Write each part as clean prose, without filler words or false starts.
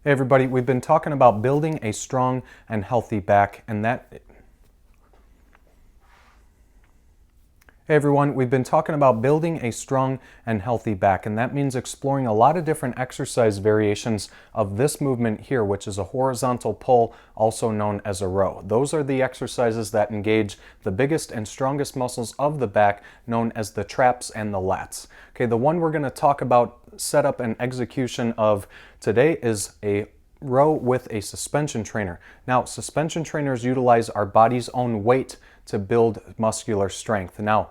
Hey everybody, we've been talking about building a strong and healthy back, and that Hey everyone, we've been talking about building a strong and healthy back, and that means exploring a lot of different exercise variations of this movement here, which is a horizontal pull, also known as a row. Those are the exercises that engage the biggest and strongest muscles of the back, known as the traps and the lats. Okay, the one we're going to talk about setup and execution of today is a row with a suspension trainer. Now, suspension trainers utilize our body's own weight to build muscular strength. Now,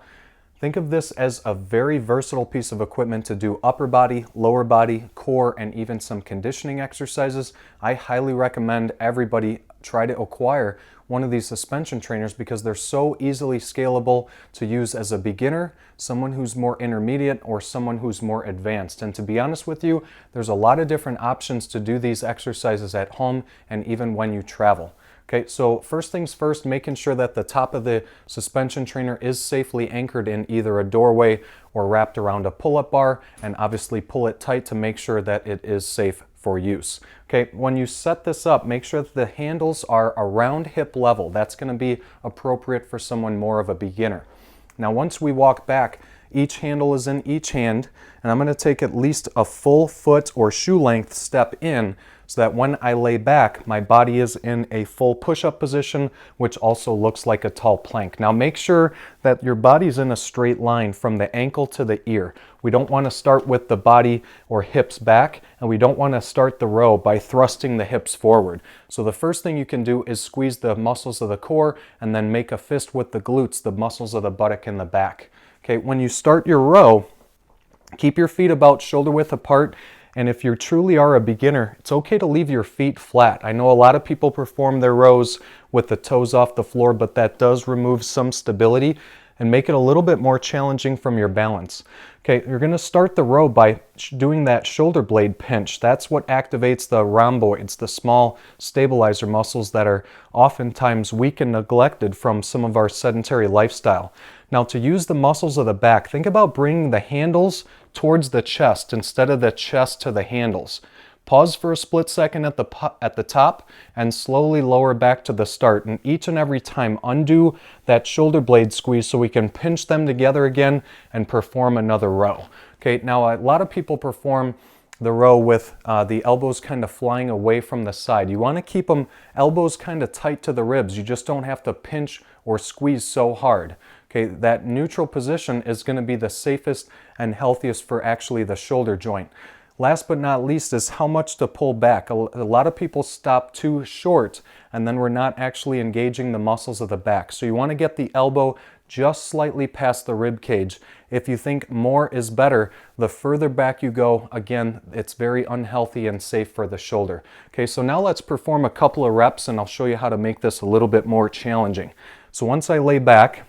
think of this as a very versatile piece of equipment to do upper body, lower body, core, and even some conditioning exercises. I highly recommend everybody try to acquire one of these suspension trainers because they're so easily scalable to use as a beginner, someone who's more intermediate, or someone who's more advanced. And to be honest with you, there's a lot of different options to do these exercises at home and even when you travel. Okay, so first things first, making sure that the top of the suspension trainer is safely anchored in either a doorway or wrapped around a pull-up bar, and obviously pull it tight to make sure that it is safe for use. Okay, when you set this up, make sure that the handles are around hip level. That's going to be appropriate for someone more of a beginner. Now, once we walk back, each handle is in each hand, and I'm going to take at least a full foot or shoe length step in so that when I lay back, my body is in a full push-up position, which also looks like a tall plank. Now make sure that your body's in a straight line from the ankle to the ear. We don't want to start with the body or hips back, and we don't want to start the row by thrusting the hips forward. So the first thing you can do is squeeze the muscles of the core and then make a fist with the glutes, the muscles of the buttock and the back. Okay, when you start your row, keep your feet about shoulder width apart. And if you truly are a beginner, it's okay to leave your feet flat. I know a lot of people perform their rows with the toes off the floor, but that does remove some stability and make it a little bit more challenging from your balance. Okay, you're going to start the row by doing that shoulder blade pinch. That's what activates the rhomboids, the small stabilizer muscles that are oftentimes weak and neglected from some of our sedentary lifestyle. Now, to use the muscles of the back, think about bringing the handles towards the chest instead of the chest to the handles. Pause for a split second at the top and slowly lower back to the start. And each and every time, undo that shoulder blade squeeze so we can pinch them together again and perform another row. Okay, now a lot of people perform the row with the elbows kind of flying away from the side. You want to keep them elbows kind of tight to the ribs. You just don't have to pinch or squeeze so hard. Okay, that neutral position is going to be the safest and healthiest for actually the shoulder joint. Last but not least is how much to pull back. A lot of people stop too short and then we're not actually engaging the muscles of the back. So you want to get the elbow just slightly past the rib cage. If you think more is better, the further back you go, again, it's very unhealthy and safe for the shoulder. Okay, so now let's perform a couple of reps and I'll show you how to make this a little bit more challenging. So once I lay back,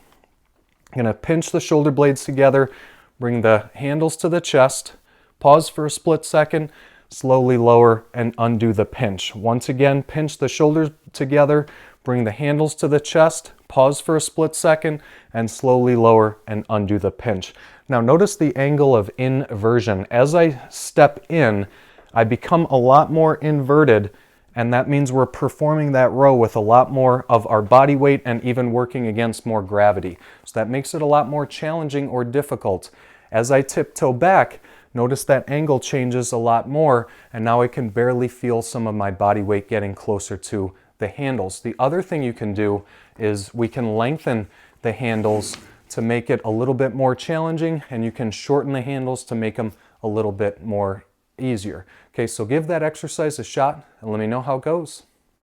I'm going to pinch the shoulder blades together, bring the handles to the chest, pause for a split second, slowly lower and undo the pinch. Once again, pinch the shoulders together, bring the handles to the chest, pause for a split second, and slowly lower and undo the pinch. Now notice the angle of inversion. As I step in, I become a lot more inverted, and that means we're performing that row with a lot more of our body weight and even working against more gravity. So that makes it a lot more challenging or difficult. As I tiptoe back, notice that angle changes a lot more, and now I can barely feel some of my body weight getting closer to the handles. The other thing you can do is we can lengthen the handles to make it a little bit more challenging, and you can shorten the handles to make them a little bit more easier. Okay, so give that exercise a shot and let me know how it goes.